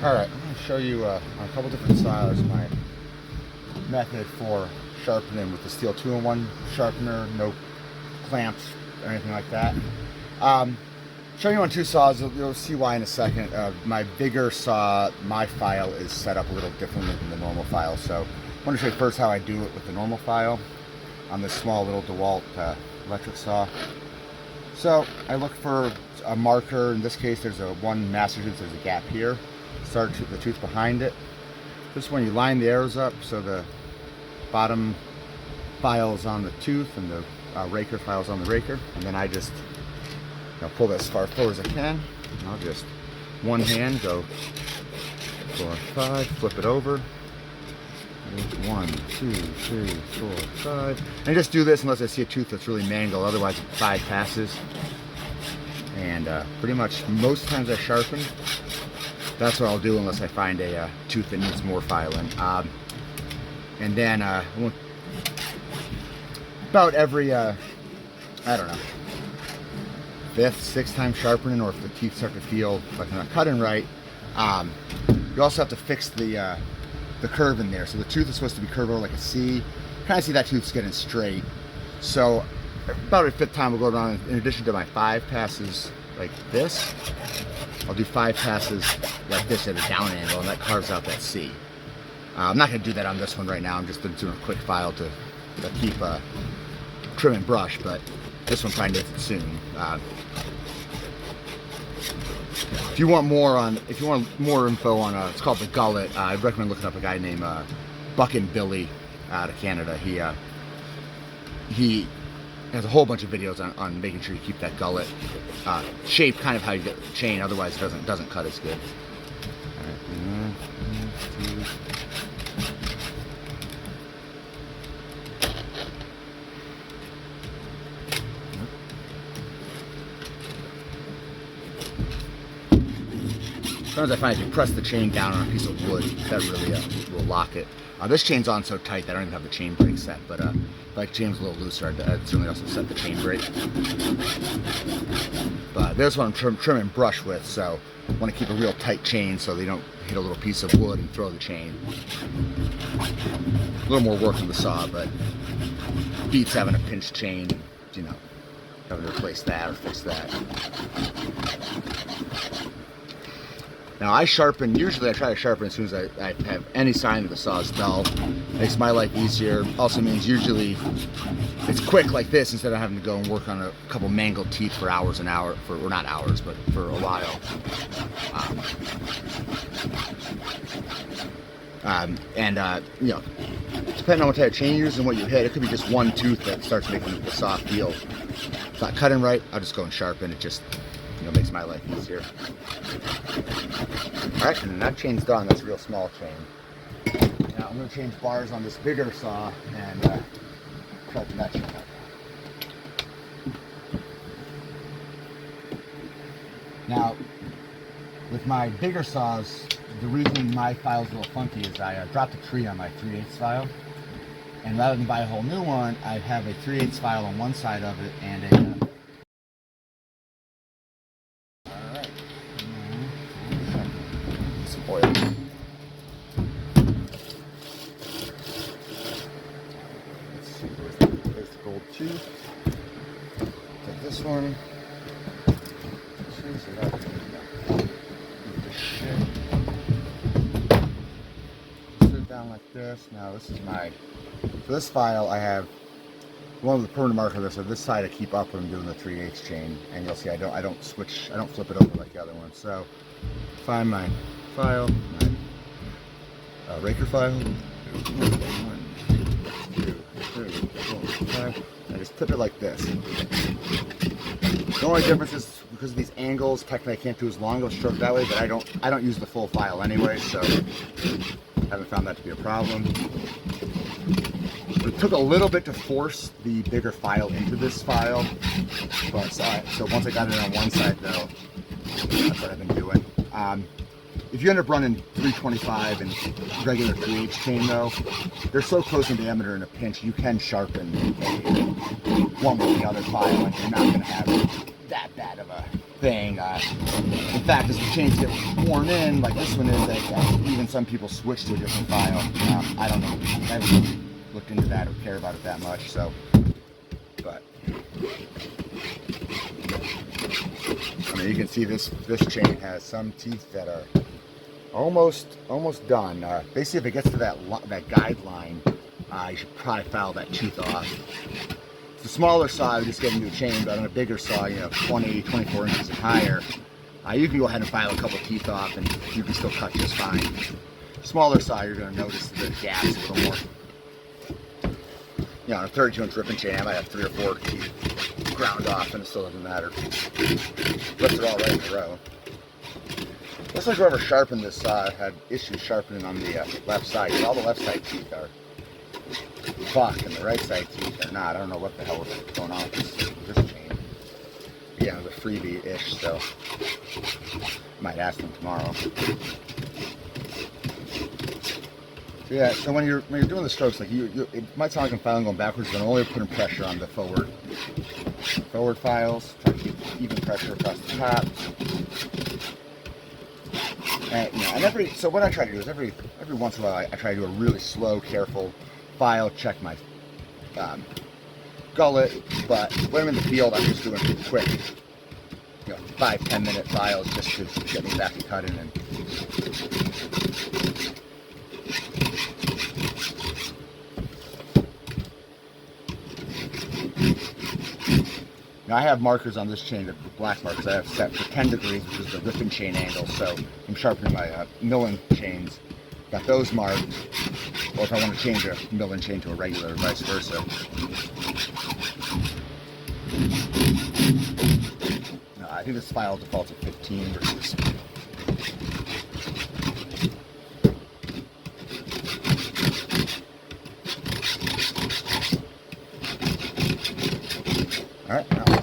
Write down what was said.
Alright, I'm going to show you on a couple different styles my method for sharpening with the Stihl 2-in-1 sharpener, no clamps or anything like that. Showing you on two saws, you'll see why in a second. My bigger saw, my file is set up a little differently than the normal file, so I want to show you first how I do it with the normal file on this small little DeWalt electric saw. So I look for a marker. In this case, there's one master tooth, there's a gap here. Start the tooth behind it. This one you line the arrows up so the bottom file is on the tooth and the raker file is on the raker, and then I just pull this as far forward as I can. And I'll just one hand go 4, 5, flip it over. 1, 2, 3, 4, 5, and just do this unless I see a tooth that's really mangled. Otherwise, 5 passes. And pretty much most times I sharpen. That's what I'll do unless I find a tooth that needs more filing. And then about every I don't know, 5th, 6th time sharpening, or if the teeth start to feel like they're not cutting right, you also have to fix the curve in there. So the tooth is supposed to be curved over like a C. Kind of see that tooth's getting straight. So about every 5th time we'll go around, in addition to my 5 passes like this, I'll do 5 passes like this at a down angle, and that carves out that C. I'm not going to do that on this one right now. I'm just doing a quick file to keep trim and brush, but this one probably needs it soon. If you want more info on it's called the gullet, I'd recommend looking up a guy named Buckin' Billy out of Canada. He has a whole bunch of videos on making sure you keep that gullet shaped kind of how you get the chain, otherwise it doesn't cut as good. All right. Sometimes I find if you press the chain down on a piece of wood, that really will lock it. This chain's on so tight that I don't even have the chain brake set, but if the chain's a little looser, I'd certainly also set the chain brake. But there's what I'm trim and brush with, so I want to keep a real tight chain so they don't hit a little piece of wood and throw the chain. A little more work on the saw, but beats having a pinched chain, having to replace that or fix that. Now I sharpen, usually I try to sharpen as soon as I have any sign that the saw is dull. Makes my life easier. Also means usually it's quick like this instead of having to go and work on a couple mangled teeth for hours and hours, or not hours, but for a while. Depending on what type of chain you use and what you hit, it could be just one tooth that starts making the saw feel it's not cutting right. I'll just go and sharpen. It just makes my life easier. Alright, and that chain's done. That's a real small chain. Now I'm going to change bars on this bigger saw and sharpen that chain up. Now, with my bigger saws, the reason my file's a little funky is I dropped a tree on my 3/8 file. And rather than buy a whole new one, I have a 3/8 file on one side of it and a oil. Let's see, there's the gold tooth. Take this one. Put it down like this. Now this is for this file I have one of the permanent markers. So this side I keep up when I'm doing the 3/8 chain, and you'll see I don't flip it over like the other one. So find my file, my raker file. 1, 2, 3, 4, 5. I just tip it like this. The only difference is because of these angles, technically I can't do as long of a stroke that way, but I don't use the full file anyway, so I haven't found that to be a problem. It took a little bit to force the bigger file into this file, but so once I got it on one side though, that's what I've been doing. If you end up running 325 and regular 3/8 chain though, they're so close in diameter in a pinch, you can sharpen one with the other file and you're not going to have that bad of a thing. In fact, as the chains get worn in, like this one is, even some people switch to a different file. I don't know. I haven't really looked into that or care about it that much. So, but I mean, you can see this chain has some teeth that are almost done. Basically, if it gets to that guideline, you should probably file that tooth off. The smaller saw, you just get a new chain, but on a bigger saw, 20, 24 inches and higher, you can go ahead and file a couple teeth off and you can still cut just fine. Smaller saw, you're going to notice the gaps a little more. On a 32-inch ripping chain, I might have 3 or 4 teeth ground off and it still doesn't matter. Lift it all right in a row. Looks like whoever sharpened this saw had issues sharpening on the left side. All the left side teeth are fuck and the right side teeth are not. I don't know what the hell was going on with this chain. Yeah, it was a freebie-ish, so might ask them tomorrow. So yeah, so when you're doing the strokes, like it might sound like I'm filing going backwards, but I'm only putting pressure on the forward files. Try to keep even pressure across the top. And so what I try to do is every once in a while I try to do a really slow, careful file, check my gullet, but when I'm in the field, I'm just doing quick, 5-10 minute files just to get me back to cutting. And now I have markers on this chain, the black markers I have set for 10 degrees, which is the ripping chain angle, so I'm sharpening my milling chains. Got those marked, or if I want to change a milling chain to a regular, or vice versa. No, I think this file defaults at 15 versus. All right, now